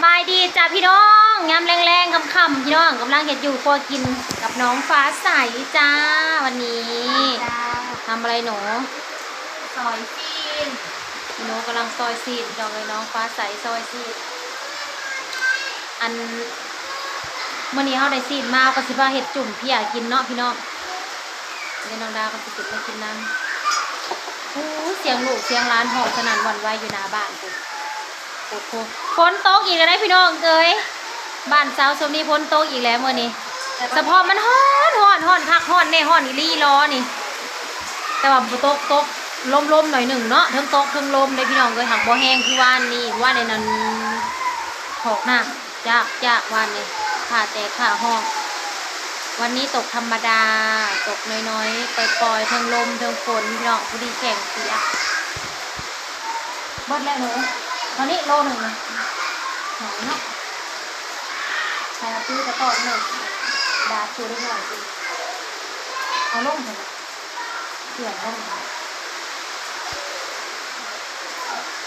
บายดีจ้าพี่น้องยามแรงๆค่ำๆพี่น้องกำลังเห็ดอยู่ครัวกินกับน้องฟ้าใสจ้าวันนี้ทำอะไรหนูซอยซีนหนูกำลังซอยซีดดอกเลยน้องฟ้าใสซอยซีดอันเมื่อนี้เขาได้ซีดมาก็สิว่าเห็ดจุ่มพี่อยากกินเนาะพี่น้องเดี๋ยวน้องดาก็สิกินไม่กินน้ำโอ้เสียงลูกเสียงร้านหอบสนั่นหวั่นไหวอยู่หน้าบ้านกูโอ้โหฝนตกอีกแล้วพี่น้องเกยบ้านสาวสมนี้ฝนตกอีกแล้วเมื่อนี้สะพอมันฮ้อนคักฮ้อนแน่ฮ้อนอีลี่ล้อนี่แต่ว่าตกลมหน่อยหนึ่งเนาะทั้งตกทั้งลมเลยพี่น้องเกยหักบ่แห้งคือว่านนี่ว่านในนั้นหอกหน้าจากว่านนี่ขาแตกขาห้องวันนี้ตกธรรมดาตกน้อยๆปล่อยๆทั้งลมทั้งฝนพี่น้องพอดีแข่งเสียเบิดแล้วหนูตอนนี้โลหนึ่งนะหน่อยเนาะใส่ตื้อกระต่อหนึ่งดาชูได้หน่อยสิเอาลงเถอะเกี่ยวลง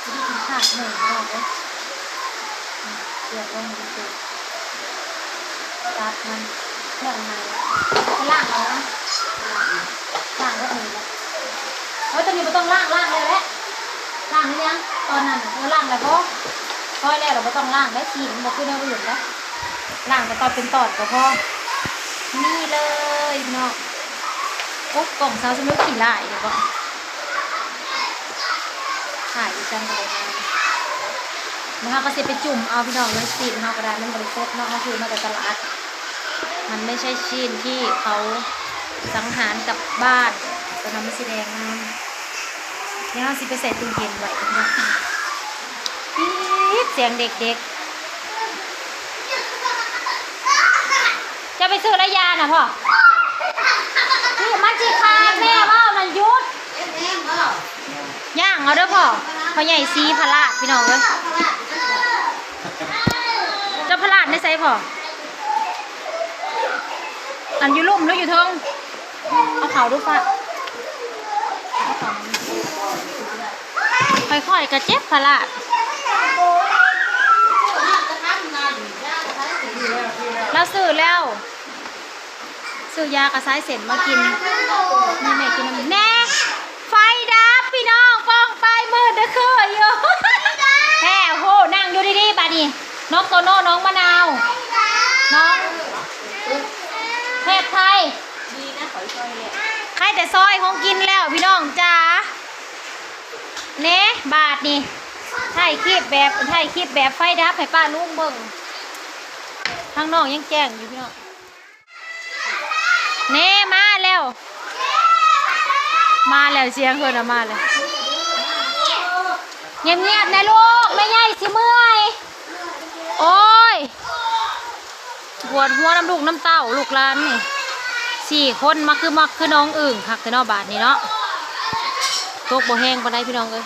ที่กินขาดหนึ่งรอบเลยเกี่ยวลงมันเกิดจัดมันเครื่องในไปล่างเอานะล่างก็ถึงแล้วตอนนี้ไม่ต้องล่างเลยแหละล่างหรือยังตอนนั้นล่างแล้วก็ค่อยแล้วเราไม่ต้องล่างได้สีมันขึ้นเอาอื่นแล้วล่างแต่ตอนเป็นตอดก็พอนี่เลยเนาะโอ๊ะกล่องซาวสมุนขี่ไล่เดี๋ยวก่อนถ่ายอีจังก็ได้นะคะก็จะไปจุ่มเอาพี่น้องเลยสีเขาก็ได้มันบริโภคเนาะเขาคือมาจากตลาดมันไม่ใช่ชิ้นที่เขาสังหารกับบ้านจะทำให้สีแดงงามนี่เขาสิไปใส่ตู้เย็นไว้นะปี๊ดเสียงเด็กๆจะไปซื้อระยาน่ะพ่อนี่มันจีคาแม่ว่ามันยุดย่างเอาเด้อพ่อใหญ่ซีพลาดพี่น้องเลยเจ้าพลาดในไซพ่ออันอยู่ลุ่มแล้วอยู่เทิงเอาเขาดูฟ้าค่อยๆกระเจ็บพลาดแล้วซื้อยากระซ้ายเสร็จมากินนี่แม่กินน้ำแน่ไฟดับพี่น้องป้องไปมืดเด้อคืออยู่แฮ่โหนั่งอยู่ดีๆบัดนี้น้องโตโน่น้องมะนาวน้องเทพไทยดีนะขอซอยเลยใครแต่ซอยคงกินแล้วพี่น้องจ้าเน่บาทนี่ถ่ายคลิปแบบไฟดับให้ป้าลุงเบิ่งทางนอกยังแจ้งอยู่พี่น้องเน่มาแล้วเสียงเพิ่นมาเลยเงียบๆนะลูกไม่ใหญ่สิเมื่อยโอ้ยปวดหัวน้ำลูกน้ำเต้าลูกหลานนี่4 คนมาคือน้องอึ่งคักแต่นอกบาทนี่เนาะตกบ่แห้งปานใดพี่น้องเอ้ย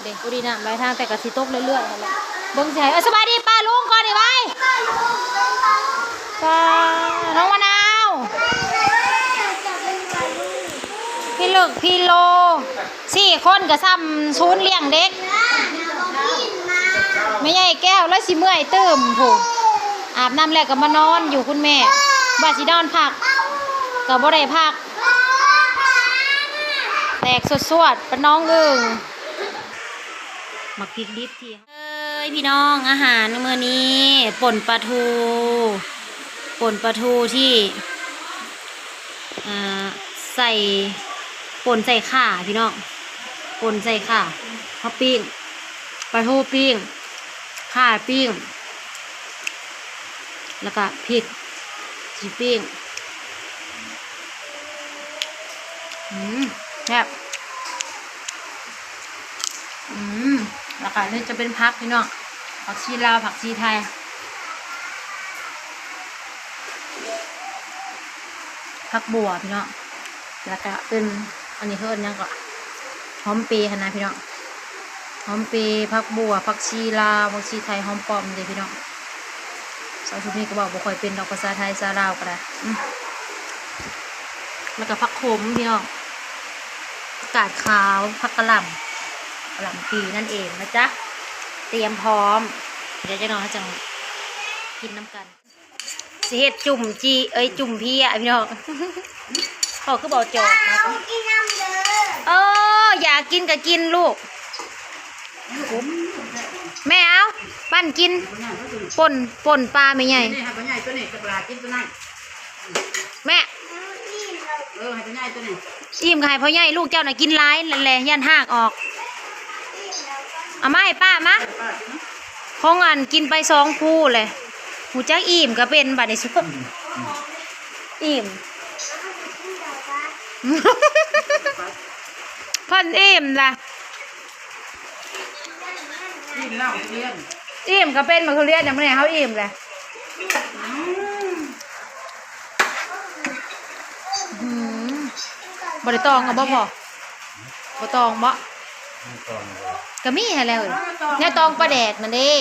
เด็กกูดีนะใบทางแต่กะสิตกเรื่อยๆนั่นแหละเบิ่งสิให้สบายดีป้าลุงก่อนดิไว้ป้าน้องมะนาวพี่โล4 คนก็ซ้ำศูนย์เลี้ยงเด็กไม่ใหญ่แก้วแล้วสิเมื่อยตื่มผู้อาบน้ำแล้วก็มานอนอยู่คุณแม่บาสินอนพักก็บ่ได้พักแตกสดๆเป็นน้องอึ่งมักพริกดิบที่พี่น้องอาหารมื้อนี้ป่นปลาทูที่ใส่ป่นใส่ข่าพี่น้องป่นใส่ข่าข้าวปิ้งปลาทูปิ้งข่าปิ้งแล้วก็พริกชีปิ้งแบบแล้วก็นี่จะเป็นผักพี่น้องผักชีลาวผักชีไทยผักบัวพี่น้องแล้วก็เป็นอันนี้เพิ่นยังก็หอมเปรย์นะพี่น้องหอมเปรย์ผักบัวผักชีลาวผักชีไทยหอมปอมเลยพี่น้องสาวชุดนี้ก็บอกบ่ค่อยเป็นดอกภาษาไทยซาลาวก็ได้แล้วก็ผักขมพี่น้องกาดขาวผักกะหล่ำปีนั่นเองนะจ๊ะเตรียมพร้อม เดี๋ยวจะนอนเขาจังกินน้ำกันสิเฮ็ดจุ่มจีจุ่มพี่อ่ะพี่น้องเขาคือบอกจอดนะอยากกินก็กินลูกแม่เอาปั้นกินป่นปลาไม่ใหญ่แม่อิ่มก็ให้พ่อใหญ่ลูกเจ้าน่ะกินร้ายแหละยันหากออกเอามาให้ป้ามะของอันกินไป2คู่เลยหูจักอิ่มก็เป็นบัดนี้สุดอิ่มพ่นอิ่มล่ะอิ่มก็เป็นมาคือเรียนอย่างนี้เขาอิ่มเลยบริตองกับบ่พอบตองบ่ก็มีให้แล้วเนี่ยตองปลาแดกนั่นเด้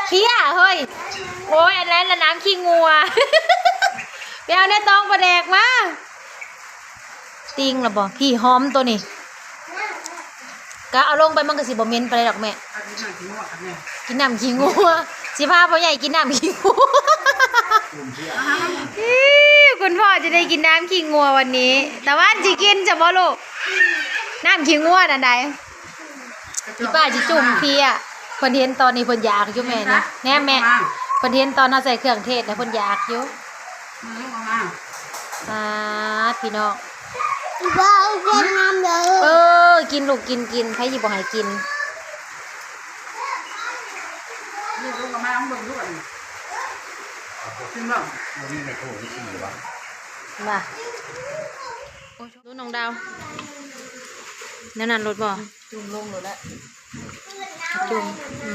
เพี้ยเฮ้ยโอ้ยอันนั้นละน้ำขี้งัวไปเอาเนี่ยตองปลาแดกมาติงหรอบ่พี่หอมตัวนี้ก็เอาลงไปมันก็สิบ่เหม็นไปเลยดอกแม่กินน้ำขี้งัวสิพาพ่อใหญ่กินน้ำขี้งัวคุณพ่อจะได้กินน้ำขี้งัววันนี้แต่ว่าจะกินจะบ่ลูกน้ำขี้งัวนั่นใดพี่ป้าจะจุ่มพี่อ่ะเพิ่นเห็นตอนนี้เพิ่นอยากอยู่แม่นี่แน่แม่เพิ่นเห็นตอนน่าใส่เครื่องเทศนะเพิ่นอยากอยู่พี่น้องกินลูกกินใครหยิบบอกให้กินลูกมาเอาเบิ่งด้วยกินบ้างนี่ไม่ถูกนี่สิวะมาดูน้องดาวนั่นรถบ่จุ่มลงหมดแล้วจุ่ม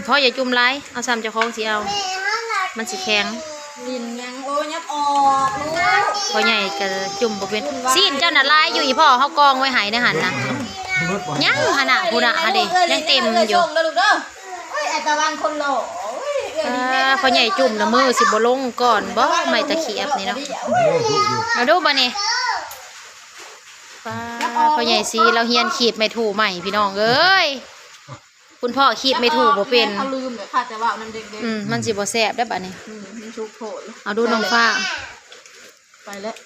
พ่ออย่าจุ่มไรเอาซ้ำจะคล้องสิเอามันสิแข็งลินยังโอ้ยับออกลูกพ่อใหญ่ก็จุ่มบ่เป็นซีนเจ้าน่ะลายอยู่อีพ่อเขากองไว้หายในหันนะยังขนาดพูน่ะเด็ยังเต็มอยู่ไอ้ตะวันคนหล่อพ่อใหญ่จุ่มนะมือสิบ่ลงก่อนบ่ไม่ตะเขียบนี่เนาะมาดูบ่นี่พ่อใหญ่ซีเราเฮียนขีดไม่ถูกใหม่พี่น้องเอ้ยคุณพ่อขีดไม่ถูกบ่เป็นเขาลืมเลยค่ะแต่ว่ามันเด็กๆมันสิบ่แซ่บได้บัดนี้มันชุกโผล่เอาดูน้องฟ้าไปแล้ว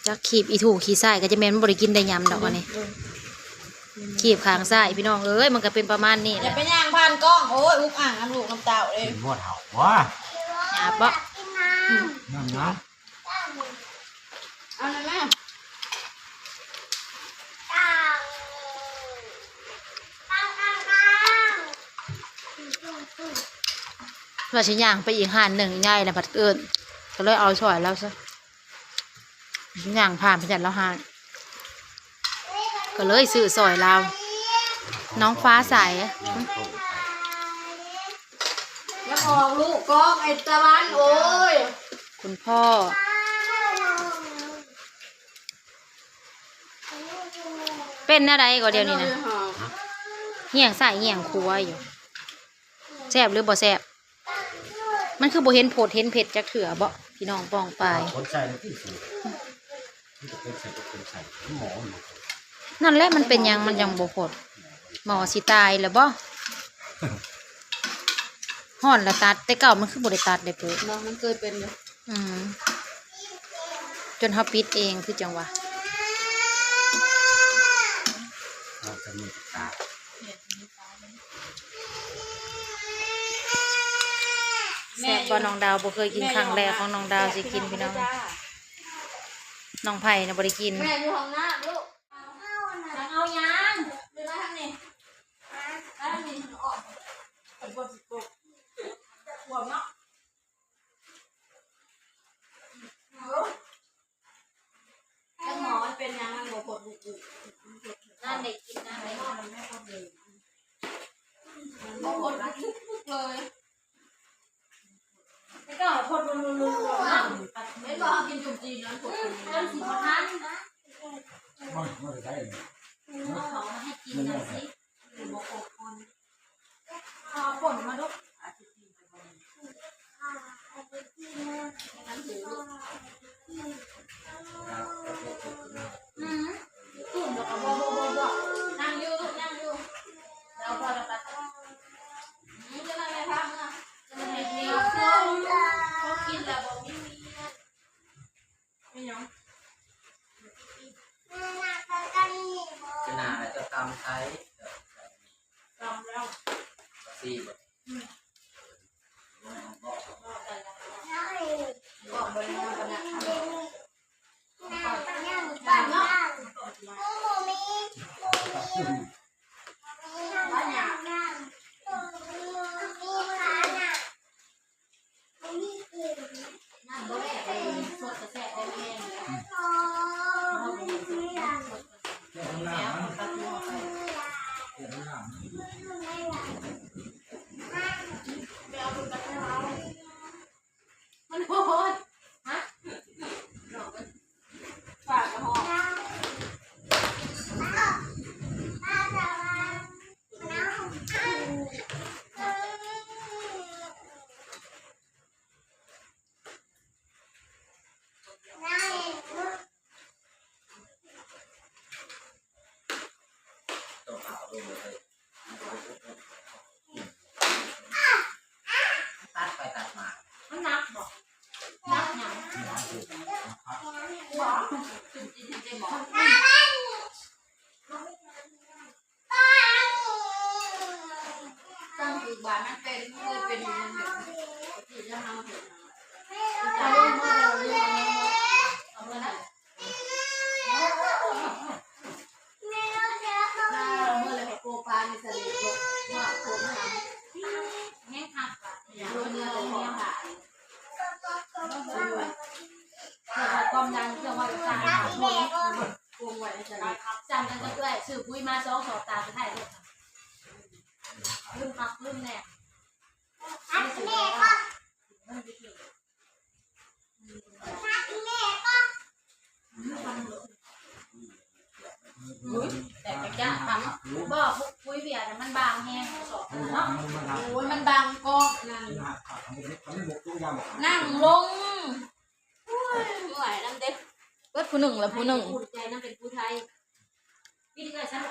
จักขีบอีถูกขี้ไส้ก็จะแม่นมันบ่ได้กินได้ยำดอกอันนี้ขีบขางไส้พี่น้องเอ้ยมันก็เป็นประมาณนี้อย่าไปย่างผ่านกล้องโอ้ยอุกอ่างน้ำลูกน้ำเต่าเลยหมดเห่าว้าหยาบบ่น้ำเอาหน่อยแม่ว่าชิ้นย่างไปอีกห่านหนึ่งง่ายนะผัดเกินก็เลยเอาช่วยแล้วซะชิ้นย่างผ่านไปจัดแล้วห่านก็เลยซื้อซอยเราน้องฟ้าใสแล้วออกลูกกล้องไอ้ตะวันโอ้ยคุณพ่อเป็นอะไรก็เดี๋ยวนี้นะเหี่ยงใส่เหี่ยงครัวอยู่แซ่บหรือบ่แซ่บมันคือบ่เห็นโผดเห็นเผ็ดจักเถื่อบ่พี่น้องป้องไปนั่นแหละมันเป็นยังมันยังบ่โผดหมอสิตายแล้วบ่ห่อนละตัดแต่เก่ามันคือบ่ได้ตัดได้ปุ๊เนาะมันเคยเป็นอยู่จนเขาปิดเองคือจังหวะแซ่บบ่น้องดาวบ่เคยกินครั้งแรกของน้องดาวสิกินพี่น้องน้องไผ่น่ะบ่ได้กินแม่อยู่ห้องน้ำลูกเอายังเดี๋ยวทางนี้ทางนี้ออกปวดหัวเนาะแล้วหมอมันเป็นยังไงปวดบุกนั่นเด็กกินนั่นเด็กมันไม่ปวดเลยมันปวดทุกเลยไม่ก็ปวดรุนๆไม่ก็กินจุ่มจีนแล้วปวดแล้วสีพันนะไม่ได้เขาให้กินหน่อยสิหรือบอกคนผลมาดูตุ่มแล้วก็บอกนั่งอยู่แล้วพอเราตัด ซี่แบบ บอกบริโภคกันนะบ้านเนี่ยน้ำบ่แก่สดกระแสได้แม่ เจ้าหน้ามันตัดหัวไปเจ้าหน้ามันโหดฮะฝากกระหอบตัวขาวลงเลยตัดไปตัดมา มันนักบอกนักหยังบอกจุดจีนจะบอกตั้งอีกบาทมันเป็นเคยเป็นอยู่ในที่จะทำถึงจะเล่นเมื่อเราเล่นเอาเมื่อไหร่เมื่อไรโกปาในสลิดบอกว่าโกงทำแห้งหักอ่ะลงเนื้อเลยเนี่ยค่ะความดันเครื่องวัดการหาพวกโกงไว้ในสลิดจำกันก็ด้วยสื่อปุ้ยมาซ้อสอบตาไปถ่ายรูปลืมพักลืมแน่แต่กระยะทำบอกปุ้ยเบียร์มันบางแห้งสอบเนาะโอ้ยมันบางก็นั่งลงไม่ไหวน้ำเด็กเบิดผู้หนึ่งแล้วผู้หนึ่งใจนั่นเป็นผู้ไทยพี่ที่เคยฉัน